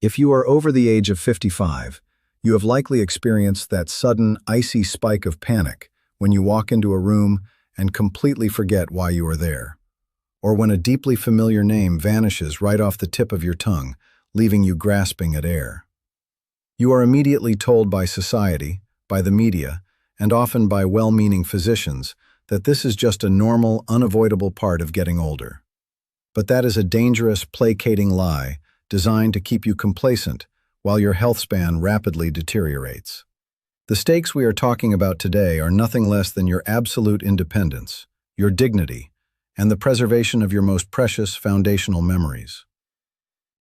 If you are over the age of 55, you have likely experienced that sudden, icy spike of panic when you walk into a room and completely forget why you are there, or when a deeply familiar name vanishes right off the tip of your tongue, leaving you grasping at air. You are immediately told by society, by the media, and often by well-meaning physicians that this is just a normal, unavoidable part of getting older. But that is a dangerous, placating lie designed to keep you complacent while your health span rapidly deteriorates. The stakes we are talking about today are nothing less than your absolute independence, your dignity, and the preservation of your most precious foundational memories.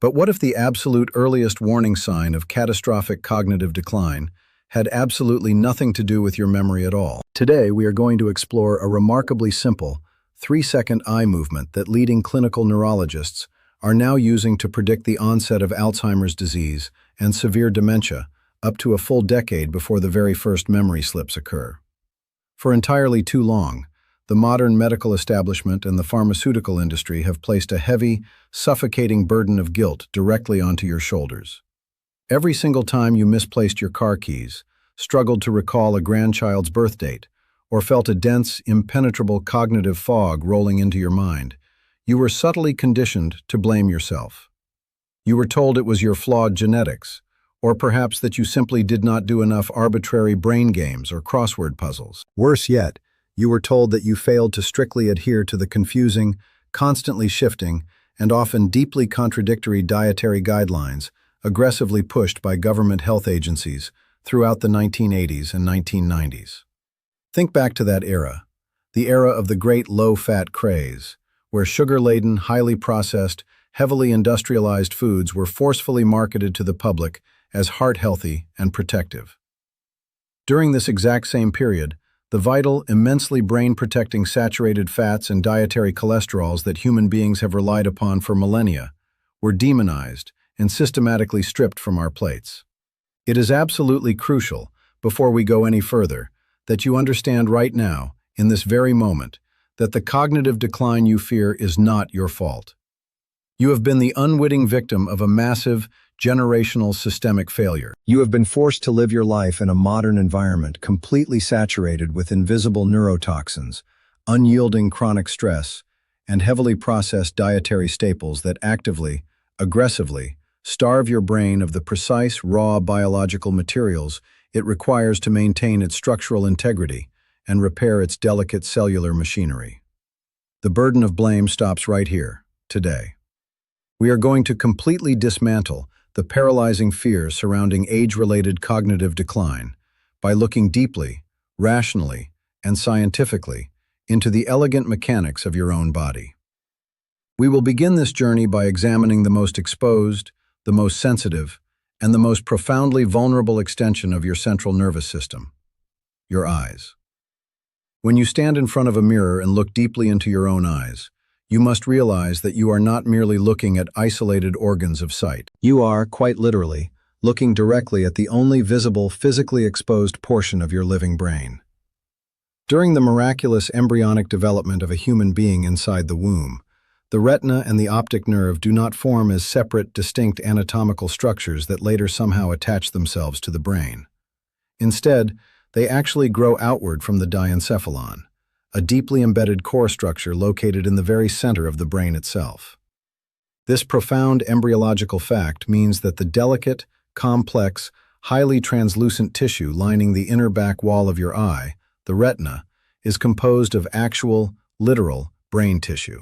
But what if the absolute earliest warning sign of catastrophic cognitive decline had absolutely nothing to do with your memory at all? Today, we are going to explore a remarkably simple, 3-second eye movement that leading clinical neurologists are now using to predict the onset of Alzheimer's disease and severe dementia up to a full decade before the very first memory slips occur. For entirely too long, the modern medical establishment and the pharmaceutical industry have placed a heavy, suffocating burden of guilt directly onto your shoulders. Every single time you misplaced your car keys, struggled to recall a grandchild's birth date, or felt a dense, impenetrable cognitive fog rolling into your mind, you were subtly conditioned to blame yourself. You were told it was your flawed genetics, or perhaps that you simply did not do enough arbitrary brain games or crossword puzzles. Worse yet, you were told that you failed to strictly adhere to the confusing, constantly shifting, and often deeply contradictory dietary guidelines aggressively pushed by government health agencies throughout the 1980s and 1990s. Think back to that era, the era of the great low-fat craze, where sugar-laden, highly processed, heavily industrialized foods were forcefully marketed to the public as heart-healthy and protective. During this exact same period, the vital, immensely brain-protecting saturated fats and dietary cholesterols that human beings have relied upon for millennia were demonized and systematically stripped from our plates. It is absolutely crucial, before we go any further, that you understand right now, in this very moment, that the cognitive decline you fear is not your fault. You have been the unwitting victim of a massive, generational systemic failure. You have been forced to live your life in a modern environment completely saturated with invisible neurotoxins, unyielding chronic stress, and heavily processed dietary staples that actively, aggressively, starve your brain of the precise, raw biological materials it requires to maintain its structural integrity and repair its delicate cellular machinery. The burden of blame stops right here, today. We are going to completely dismantle the paralyzing fears surrounding age-related cognitive decline by looking deeply, rationally, and scientifically into the elegant mechanics of your own body. We will begin this journey by examining the most exposed, the most sensitive, and the most profoundly vulnerable extension of your central nervous system, your eyes. When you stand in front of a mirror and look deeply into your own eyes, you must realize that you are not merely looking at isolated organs of sight. You are, quite literally, looking directly at the only visible, physically exposed portion of your living brain. During the miraculous embryonic development of a human being inside the womb, the retina and the optic nerve do not form as separate, distinct anatomical structures that later somehow attach themselves to the brain. Instead, they actually grow outward from the diencephalon, a deeply embedded core structure located in the very center of the brain itself. This profound embryological fact means that the delicate, complex, highly translucent tissue lining the inner back wall of your eye, the retina, is composed of actual, literal brain tissue.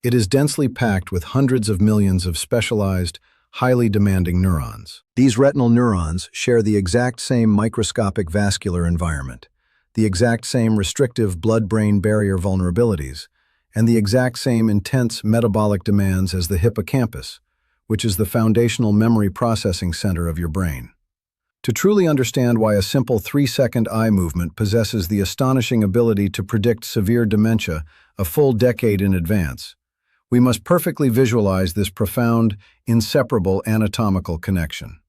It is densely packed with hundreds of millions of specialized, highly demanding neurons. These retinal neurons share the exact same microscopic vascular environment, the exact same restrictive blood-brain barrier vulnerabilities, and the exact same intense metabolic demands as the hippocampus, which is the foundational memory processing center of your brain. To truly understand why a simple 3-second eye movement possesses the astonishing ability to predict severe dementia a full decade in advance, we must perfectly visualize this profound, inseparable anatomical connection.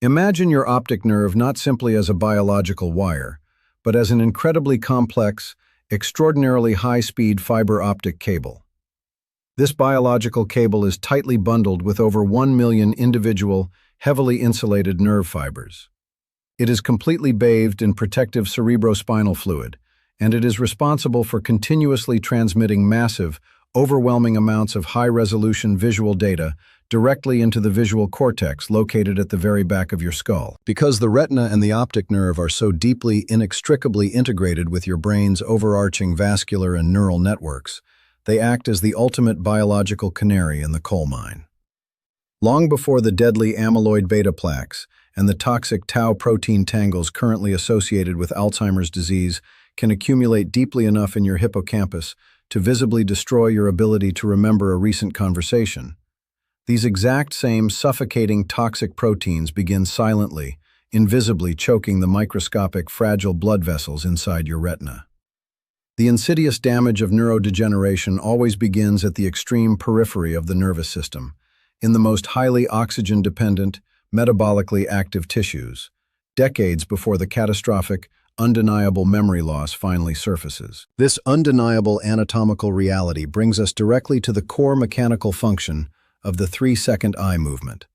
Imagine your optic nerve not simply as a biological wire, but as an incredibly complex, extraordinarily high-speed fiber optic cable. This biological cable is tightly bundled with over 1 million individual, heavily insulated nerve fibers. It is completely bathed in protective cerebrospinal fluid, and it is responsible for continuously transmitting massive, overwhelming amounts of high-resolution visual data directly into the visual cortex located at the very back of your skull. Because the retina and the optic nerve are so deeply, inextricably integrated with your brain's overarching vascular and neural networks, they act as the ultimate biological canary in the coal mine. Long before the deadly amyloid beta plaques and the toxic tau protein tangles currently associated with Alzheimer's disease can accumulate deeply enough in your hippocampus to visibly destroy your ability to remember a recent conversation, these exact same suffocating toxic proteins begin silently, invisibly choking the microscopic fragile blood vessels inside your retina. The insidious damage of neurodegeneration always begins at the extreme periphery of the nervous system, in the most highly oxygen-dependent, metabolically active tissues, decades before the catastrophic, undeniable memory loss finally surfaces. This undeniable anatomical reality brings us directly to the core mechanical function of the 3-second eye movement,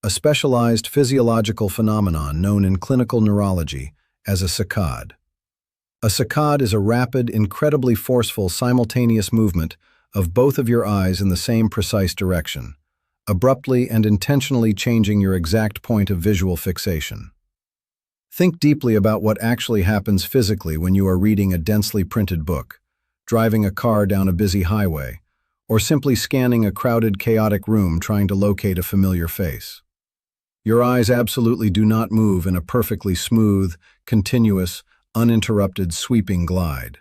a specialized physiological phenomenon known in clinical neurology as a saccade. A saccade is a rapid, incredibly forceful simultaneous movement of both of your eyes in the same precise direction, abruptly and intentionally changing your exact point of visual fixation. Think deeply about what actually happens physically when you are reading a densely printed book, driving a car down a busy highway, or simply scanning a crowded, chaotic room trying to locate a familiar face. Your eyes absolutely do not move in a perfectly smooth, continuous, uninterrupted, sweeping glide.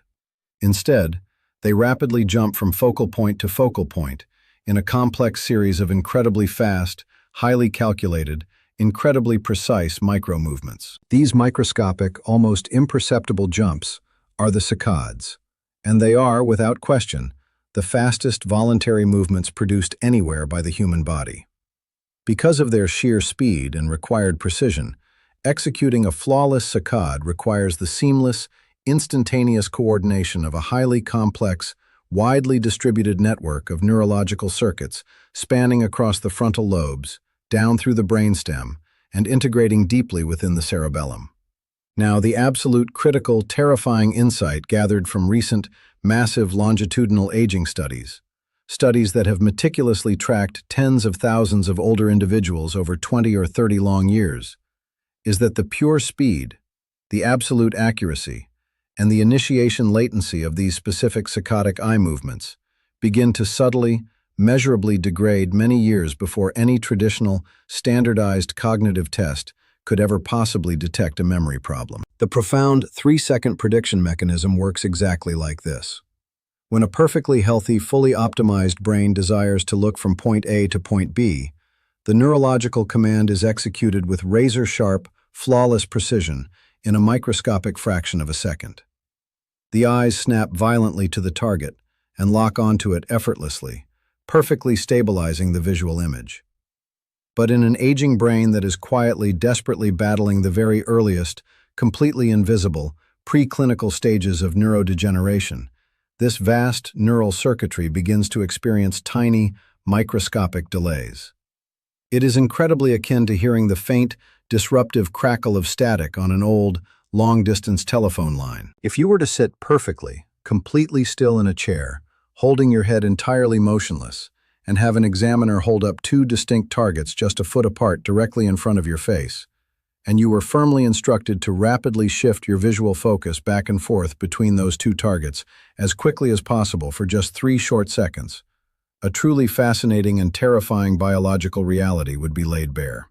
Instead, they rapidly jump from focal point to focal point in a complex series of incredibly fast, highly calculated, incredibly precise micro-movements. These microscopic, almost imperceptible jumps are the saccades, and they are, without question, the fastest voluntary movements produced anywhere by the human body. Because of their sheer speed and required precision, executing a flawless saccade requires the seamless, instantaneous coordination of a highly complex, widely distributed network of neurological circuits spanning across the frontal lobes, down through the brainstem, and integrating deeply within the cerebellum. Now, the absolute critical, terrifying insight gathered from recent, massive longitudinal aging studies that have meticulously tracked tens of thousands of older individuals over 20 or 30 long years, is that the pure speed, the absolute accuracy, and the initiation latency of these specific saccadic eye movements begin to subtly, measurably degrade many years before any traditional, standardized cognitive test could ever possibly detect a memory problem. The profound 3-second prediction mechanism works exactly like this. When a perfectly healthy, fully optimized brain desires to look from point A to point B, the neurological command is executed with razor-sharp, flawless precision in a microscopic fraction of a second. The eyes snap violently to the target and lock onto it effortlessly, perfectly stabilizing the visual image. But in an aging brain that is quietly, desperately battling the very earliest, completely invisible, preclinical stages of neurodegeneration, this vast neural circuitry begins to experience tiny, microscopic delays. It is incredibly akin to hearing the faint, disruptive crackle of static on an old, long-distance telephone line. If you were to sit perfectly, completely still in a chair, holding your head entirely motionless, and have an examiner hold up two distinct targets just a foot apart directly in front of your face, and you were firmly instructed to rapidly shift your visual focus back and forth between those two targets as quickly as possible for just 3 short seconds, a truly fascinating and terrifying biological reality would be laid bare.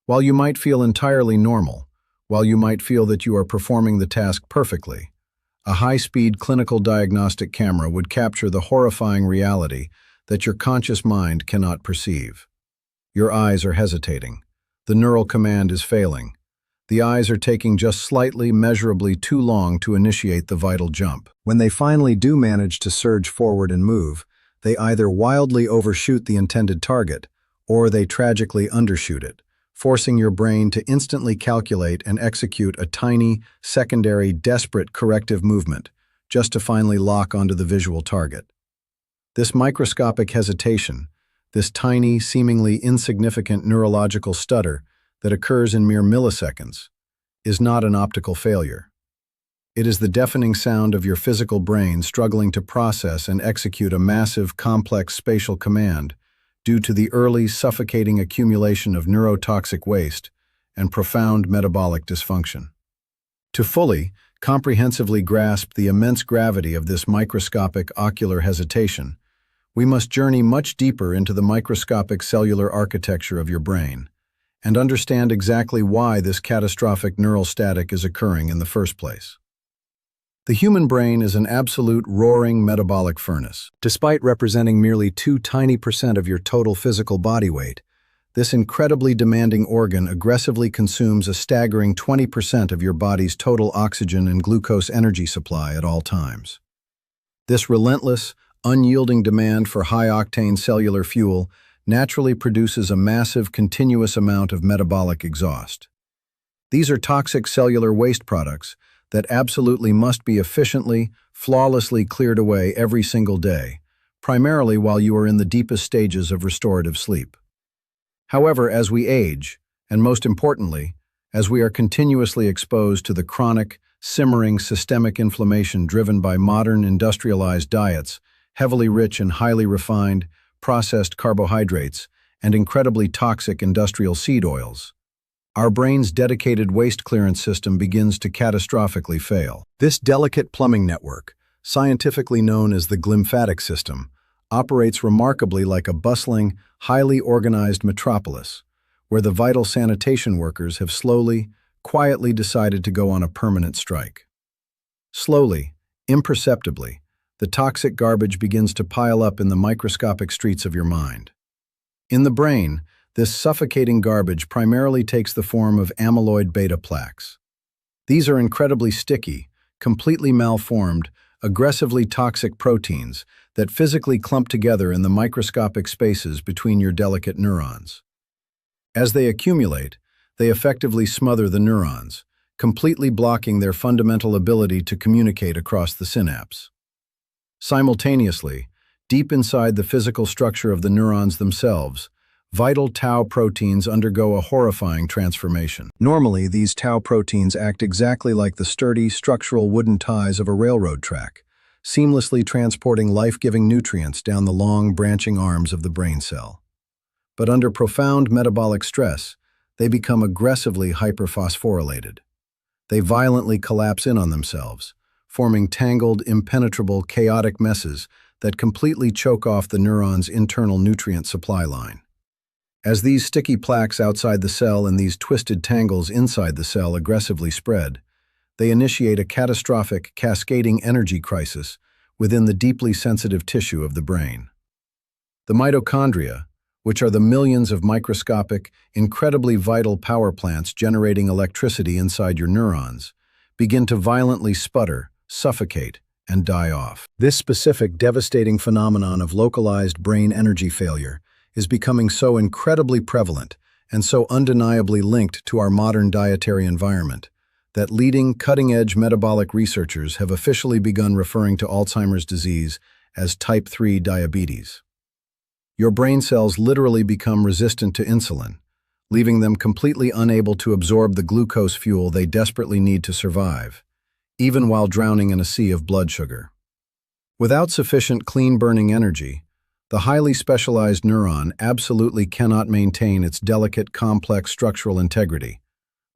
While you might feel entirely normal, while you might feel that you are performing the task perfectly, a high-speed clinical diagnostic camera would capture the horrifying reality that your conscious mind cannot perceive. Your eyes are hesitating. The neural command is failing. The eyes are taking just slightly, measurably too long to initiate the vital jump. When they finally do manage to surge forward and move, they either wildly overshoot the intended target, or they tragically undershoot it, forcing your brain to instantly calculate and execute a tiny, secondary, desperate corrective movement, just to finally lock onto the visual target. This microscopic hesitation, this tiny, seemingly insignificant neurological stutter that occurs in mere milliseconds, is not an optical failure. It is the deafening sound of your physical brain struggling to process and execute a massive, complex spatial command due to the early, suffocating accumulation of neurotoxic waste and profound metabolic dysfunction. To fully, comprehensively grasp the immense gravity of this microscopic ocular hesitation, we must journey much deeper into the microscopic cellular architecture of your brain and understand exactly why this catastrophic neural static is occurring in the first place. The human brain is an absolute roaring metabolic furnace. Despite representing merely 2 tiny % of your total physical body weight, this incredibly demanding organ aggressively consumes a staggering 20% of your body's total oxygen and glucose energy supply at all times. This relentless, unyielding demand for high-octane cellular fuel naturally produces a massive, continuous amount of metabolic exhaust. These are toxic cellular waste products that absolutely must be efficiently, flawlessly cleared away every single day, primarily while you are in the deepest stages of restorative sleep. However, as we age, and most importantly, as we are continuously exposed to the chronic, simmering systemic inflammation driven by modern industrialized diets, heavily rich in highly refined, processed carbohydrates, and incredibly toxic industrial seed oils, our brain's dedicated waste clearance system begins to catastrophically fail. This delicate plumbing network, scientifically known as the glymphatic system, operates remarkably like a bustling, highly organized metropolis, where the vital sanitation workers have slowly, quietly decided to go on a permanent strike. Slowly, imperceptibly, the toxic garbage begins to pile up in the microscopic streets of your mind. In the brain, this suffocating garbage primarily takes the form of amyloid beta plaques. These are incredibly sticky, completely malformed, aggressively toxic proteins that physically clump together in the microscopic spaces between your delicate neurons. As they accumulate, they effectively smother the neurons, completely blocking their fundamental ability to communicate across the synapse. Simultaneously, deep inside the physical structure of the neurons themselves, vital tau proteins undergo a horrifying transformation. Normally, these tau proteins act exactly like the sturdy, structural wooden ties of a railroad track, seamlessly transporting life-giving nutrients down the long, branching arms of the brain cell. But under profound metabolic stress, they become aggressively hyperphosphorylated. They violently collapse in on themselves, forming tangled, impenetrable, chaotic messes that completely choke off the neuron's internal nutrient supply line. As these sticky plaques outside the cell and these twisted tangles inside the cell aggressively spread, they initiate a catastrophic, cascading energy crisis within the deeply sensitive tissue of the brain. The mitochondria, which are the millions of microscopic, incredibly vital power plants generating electricity inside your neurons, begin to violently sputter, suffocate, and die off. This specific devastating phenomenon of localized brain energy failure is becoming so incredibly prevalent and so undeniably linked to our modern dietary environment that leading cutting-edge metabolic researchers have officially begun referring to Alzheimer's disease as type 3 diabetes. Your brain cells literally become resistant to insulin, leaving them completely unable to absorb the glucose fuel they desperately need to survive, even while drowning in a sea of blood sugar. Without sufficient clean-burning energy, the highly specialized neuron absolutely cannot maintain its delicate, complex structural integrity,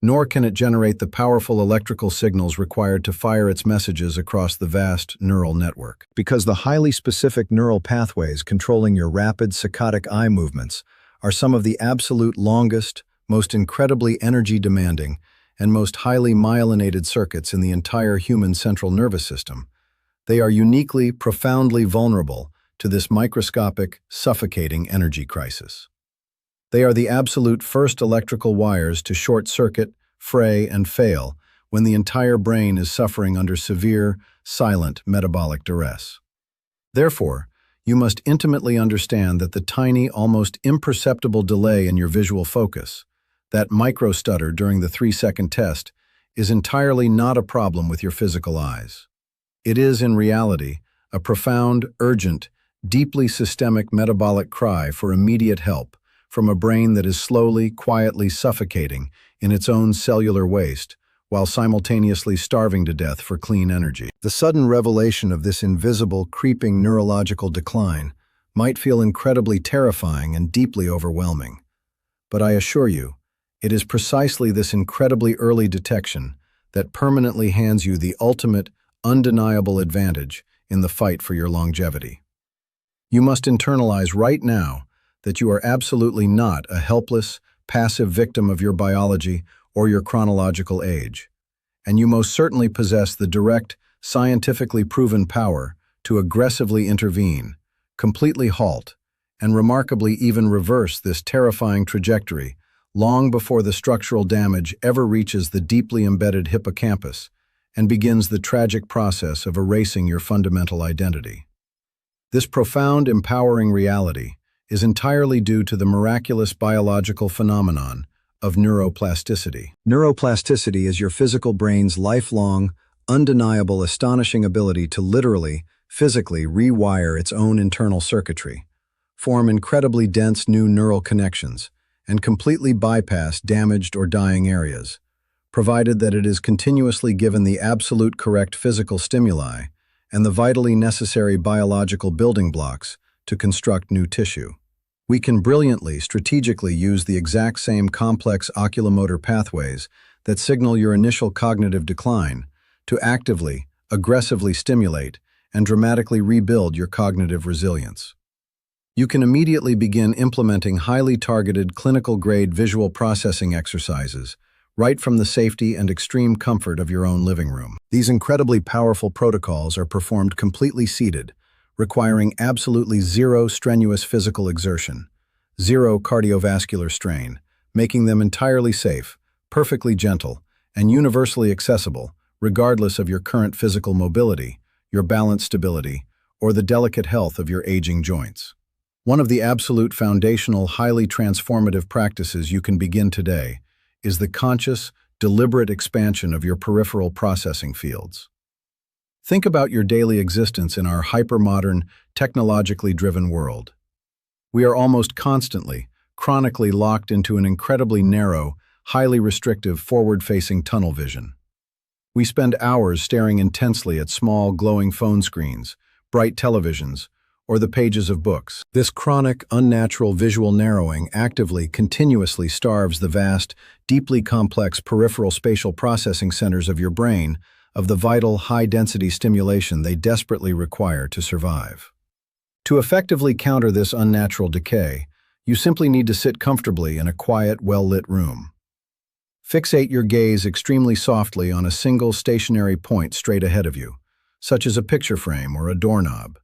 nor can it generate the powerful electrical signals required to fire its messages across the vast neural network. Because the highly specific neural pathways controlling your rapid saccadic eye movements are some of the absolute longest, most incredibly energy-demanding, and most highly myelinated circuits in the entire human central nervous system, they are uniquely, profoundly vulnerable to this microscopic, suffocating energy crisis. They are the absolute first electrical wires to short-circuit, fray, and fail when the entire brain is suffering under severe, silent metabolic duress. Therefore, you must intimately understand that the tiny, almost imperceptible delay in your visual focus, that micro-stutter during the 3-second test, is entirely not a problem with your physical eyes. It is, in reality, a profound, urgent, deeply systemic metabolic cry for immediate help from a brain that is slowly, quietly suffocating in its own cellular waste, while simultaneously starving to death for clean energy. The sudden revelation of this invisible, creeping neurological decline might feel incredibly terrifying and deeply overwhelming. But I assure you, it is precisely this incredibly early detection that permanently hands you the ultimate, undeniable advantage in the fight for your longevity. You must internalize right now that you are absolutely not a helpless, passive victim of your biology or your chronological age, and you most certainly possess the direct, scientifically proven power to aggressively intervene, completely halt, and remarkably even reverse this terrifying trajectory long before the structural damage ever reaches the deeply embedded hippocampus and begins the tragic process of erasing your fundamental identity. This profound, empowering reality is entirely due to the miraculous biological phenomenon of neuroplasticity. Neuroplasticity is your physical brain's lifelong, undeniable, astonishing ability to literally, physically rewire its own internal circuitry, form incredibly dense new neural connections, and completely bypass damaged or dying areas, provided that it is continuously given the absolute correct physical stimuli and the vitally necessary biological building blocks to construct new tissue. We can brilliantly, strategically use the exact same complex oculomotor pathways that signal your initial cognitive decline to actively, aggressively stimulate and dramatically rebuild your cognitive resilience. You can immediately begin implementing highly targeted clinical-grade visual processing exercises right from the safety and extreme comfort of your own living room. These incredibly powerful protocols are performed completely seated, requiring absolutely zero strenuous physical exertion, zero cardiovascular strain, making them entirely safe, perfectly gentle, and universally accessible, regardless of your current physical mobility, your balance stability, or the delicate health of your aging joints. One of the absolute foundational, highly transformative practices you can begin today is the conscious, deliberate expansion of your peripheral processing fields. Think about your daily existence in our hypermodern, technologically driven world. We are almost constantly, chronically locked into an incredibly narrow, highly restrictive, forward-facing tunnel vision. We spend hours staring intensely at small, glowing phone screens, bright televisions, or the pages of books. This chronic, unnatural visual narrowing actively, continuously starves the vast, deeply complex peripheral spatial processing centers of your brain of the vital, high-density stimulation they desperately require to survive. To effectively counter this unnatural decay, you simply need to sit comfortably in a quiet, well-lit room. Fixate your gaze extremely softly on a single stationary point straight ahead of you, such as a picture frame or a doorknob.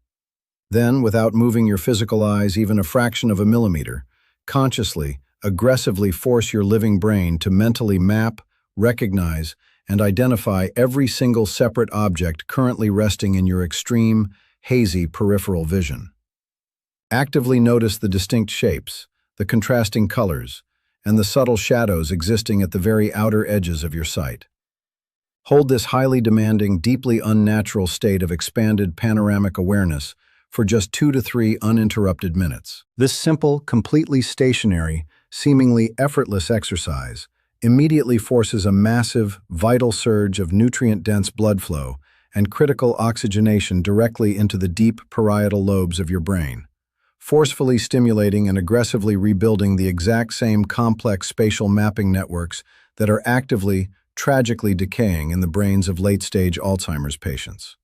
Then, without moving your physical eyes even a fraction of a millimeter, consciously, aggressively force your living brain to mentally map, recognize, and identify every single separate object currently resting in your extreme, hazy peripheral vision. Actively notice the distinct shapes, the contrasting colors, and the subtle shadows existing at the very outer edges of your sight. Hold this highly demanding, deeply unnatural state of expanded panoramic awareness for just 2 to 3 uninterrupted minutes. This simple, completely stationary, seemingly effortless exercise immediately forces a massive, vital surge of nutrient-dense blood flow and critical oxygenation directly into the deep parietal lobes of your brain, forcefully stimulating and aggressively rebuilding the exact same complex spatial mapping networks that are actively, tragically decaying in the brains of late-stage Alzheimer's patients.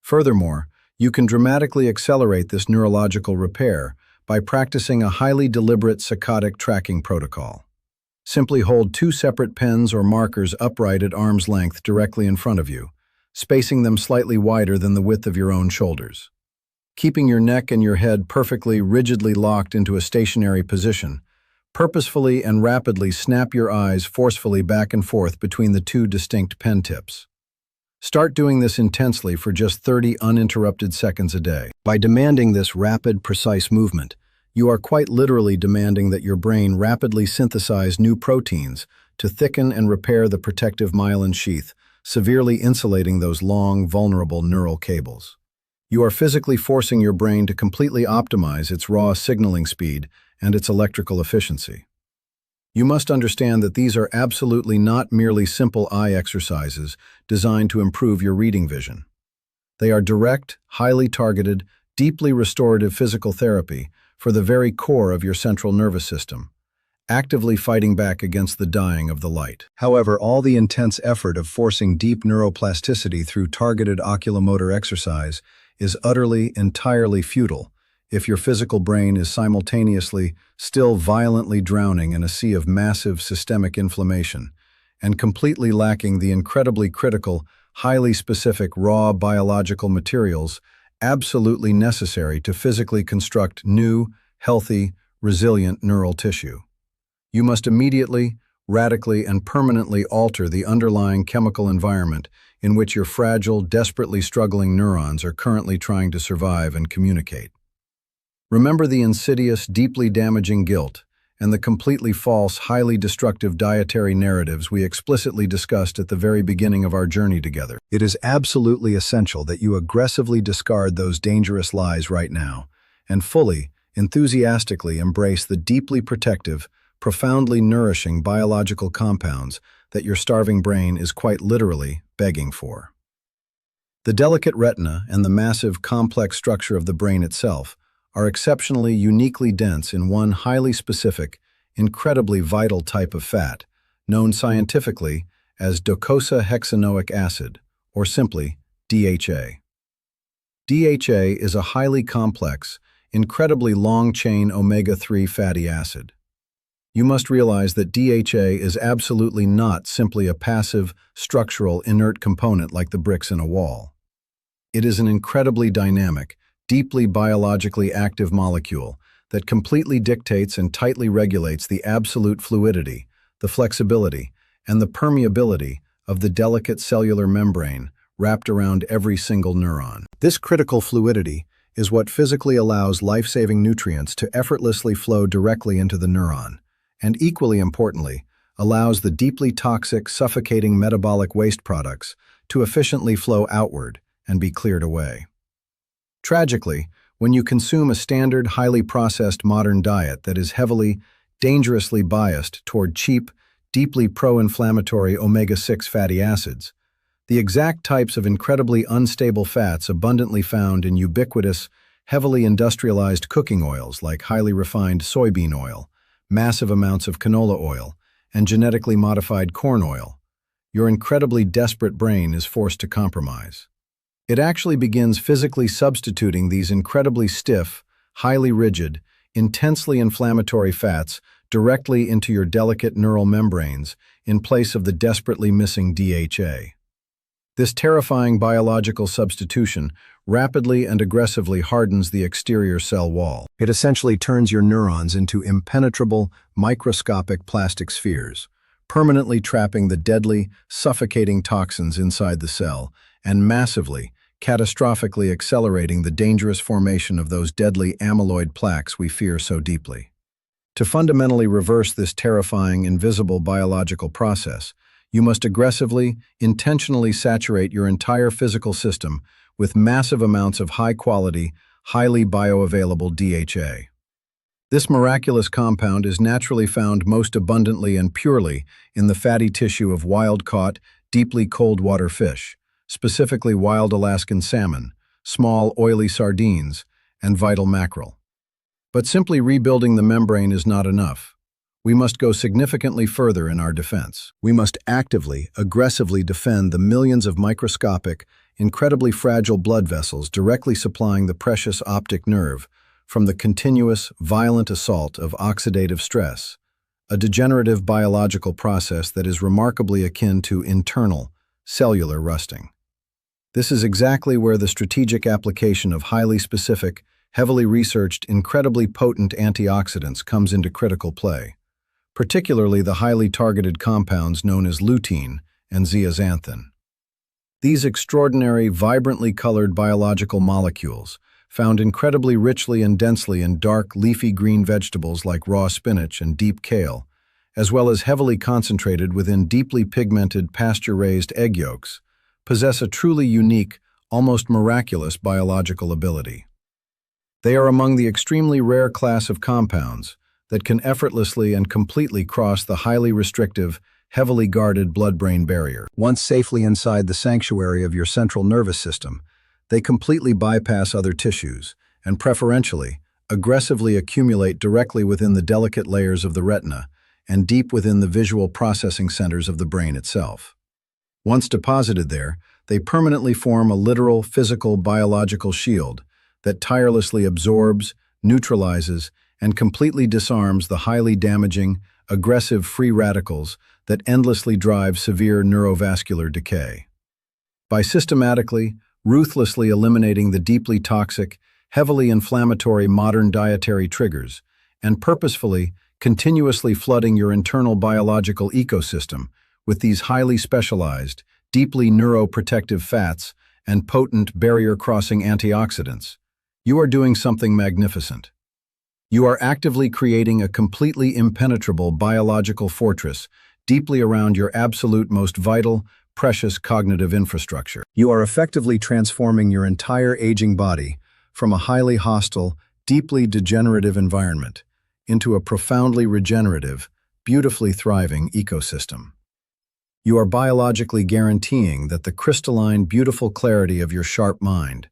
Furthermore, you can dramatically accelerate this neurological repair by practicing a highly deliberate saccadic tracking protocol. Simply hold 2 separate pens or markers upright at arm's length directly in front of you, spacing them slightly wider than the width of your own shoulders. Keeping your neck and your head perfectly, rigidly locked into a stationary position, purposefully and rapidly snap your eyes forcefully back and forth between the 2 distinct pen tips. Start doing this intensely for just 30 uninterrupted seconds a day. By demanding this rapid, precise movement, you are quite literally demanding that your brain rapidly synthesize new proteins to thicken and repair the protective myelin sheath, severely insulating those long, vulnerable neural cables. You are physically forcing your brain to completely optimize its raw signaling speed and its electrical efficiency. You must understand that these are absolutely not merely simple eye exercises designed to improve your reading vision. They are direct, highly targeted, deeply restorative physical therapy for the very core of your central nervous system, actively fighting back against the dying of the light. However, all the intense effort of forcing deep neuroplasticity through targeted oculomotor exercise is entirely futile if your physical brain is simultaneously still violently drowning in a sea of massive systemic inflammation and completely lacking the incredibly critical, highly specific raw biological materials absolutely necessary to physically construct new, healthy, resilient neural tissue. You must immediately, radically, and permanently alter the underlying chemical environment in which your fragile, desperately struggling neurons are currently trying to survive and communicate. Remember the insidious, deeply damaging guilt and the completely false, highly destructive dietary narratives we explicitly discussed at the very beginning of our journey together. It is absolutely essential that you aggressively discard those dangerous lies right now and fully, enthusiastically embrace the deeply protective, profoundly nourishing biological compounds that your starving brain is quite literally begging for. The delicate retina and the massive, complex structure of the brain itself are exceptionally uniquely dense in one highly specific, incredibly vital type of fat, known scientifically as docosahexaenoic acid, or simply DHA. DHA is a highly complex, incredibly long-chain omega-3 fatty acid. You must realize that DHA is absolutely not simply a passive, structural, inert component like the bricks in a wall. It is an incredibly dynamic, deeply biologically active molecule that completely dictates and tightly regulates the absolute fluidity, the flexibility, and the permeability of the delicate cellular membrane wrapped around every single neuron. This critical fluidity is what physically allows life-saving nutrients to effortlessly flow directly into the neuron, and equally importantly, allows the deeply toxic, suffocating metabolic waste products to efficiently flow outward and be cleared away. Tragically, when you consume a standard, highly processed modern diet that is heavily, dangerously biased toward cheap, deeply pro-inflammatory omega-6 fatty acids, the exact types of incredibly unstable fats abundantly found in ubiquitous, heavily industrialized cooking oils like highly refined soybean oil, massive amounts of canola oil, and genetically modified corn oil, your incredibly desperate brain is forced to compromise. It actually begins physically substituting these incredibly stiff, highly rigid, intensely inflammatory fats directly into your delicate neural membranes in place of the desperately missing DHA. This terrifying biological substitution rapidly and aggressively hardens the exterior cell wall. It essentially turns your neurons into impenetrable, microscopic plastic spheres, permanently trapping the deadly, suffocating toxins inside the cell and massively, catastrophically accelerating the dangerous formation of those deadly amyloid plaques we fear so deeply. To fundamentally reverse this terrifying, invisible biological process, you must aggressively, intentionally saturate your entire physical system with massive amounts of high-quality, highly bioavailable DHA. This miraculous compound is naturally found most abundantly and purely in the fatty tissue of wild-caught, deeply cold-water fish, specifically wild Alaskan salmon, small, oily sardines, and vital mackerel. But simply rebuilding the membrane is not enough. We must go significantly further in our defense. We must actively, aggressively defend the millions of microscopic, incredibly fragile blood vessels directly supplying the precious optic nerve from the continuous, violent assault of oxidative stress, a degenerative biological process that is remarkably akin to internal, cellular rusting. This is exactly where the strategic application of highly specific, heavily researched, incredibly potent antioxidants comes into critical play, particularly the highly targeted compounds known as lutein and zeaxanthin. These extraordinary, vibrantly colored biological molecules, found incredibly richly and densely in dark, leafy green vegetables like raw spinach and deep kale, as well as heavily concentrated within deeply pigmented pasture-raised egg yolks, possess a truly unique, almost miraculous biological ability. They are among the extremely rare class of compounds that can effortlessly and completely cross the highly restrictive, heavily guarded blood-brain barrier. Once safely inside the sanctuary of your central nervous system, they completely bypass other tissues and preferentially, aggressively accumulate directly within the delicate layers of the retina and deep within the visual processing centers of the brain itself. Once deposited there, they permanently form a literal, physical, biological shield that tirelessly absorbs, neutralizes, and completely disarms the highly damaging, aggressive free radicals that endlessly drive severe neurovascular decay. By systematically, ruthlessly eliminating the deeply toxic, heavily inflammatory modern dietary triggers, and purposefully, continuously flooding your internal biological ecosystem with these highly specialized, deeply neuroprotective fats and potent barrier-crossing antioxidants, you are doing something magnificent. You are actively creating a completely impenetrable biological fortress deeply around your absolute most vital, precious cognitive infrastructure. You are effectively transforming your entire aging body from a highly hostile, deeply degenerative environment into a profoundly regenerative, beautifully thriving ecosystem. You are biologically guaranteeing that the crystalline, beautiful clarity of your sharp mind,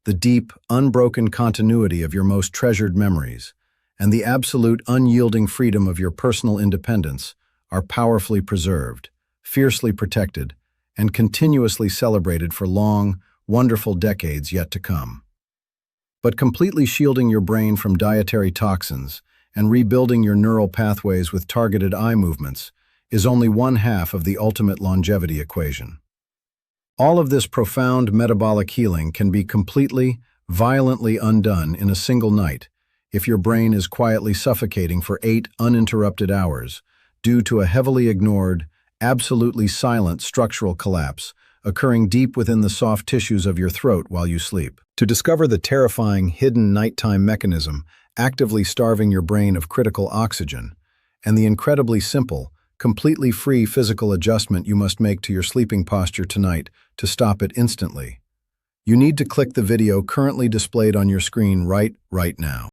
the deep, unbroken continuity of your most treasured memories, and the absolute unyielding freedom of your personal independence are powerfully preserved, fiercely protected, and continuously celebrated for long, wonderful decades yet to come. But completely shielding your brain from dietary toxins and rebuilding your neural pathways with targeted eye movements is only one half of the ultimate longevity equation. All of this profound metabolic healing can be completely, violently undone in a single night if your brain is quietly suffocating for 8 uninterrupted hours due to a heavily ignored, absolutely silent structural collapse occurring deep within the soft tissues of your throat while you sleep. To discover the terrifying, hidden nighttime mechanism actively starving your brain of critical oxygen, and the incredibly simple, completely free physical adjustment you must make to your sleeping posture tonight to stop it instantly, you need to click the video currently displayed on your screen right now.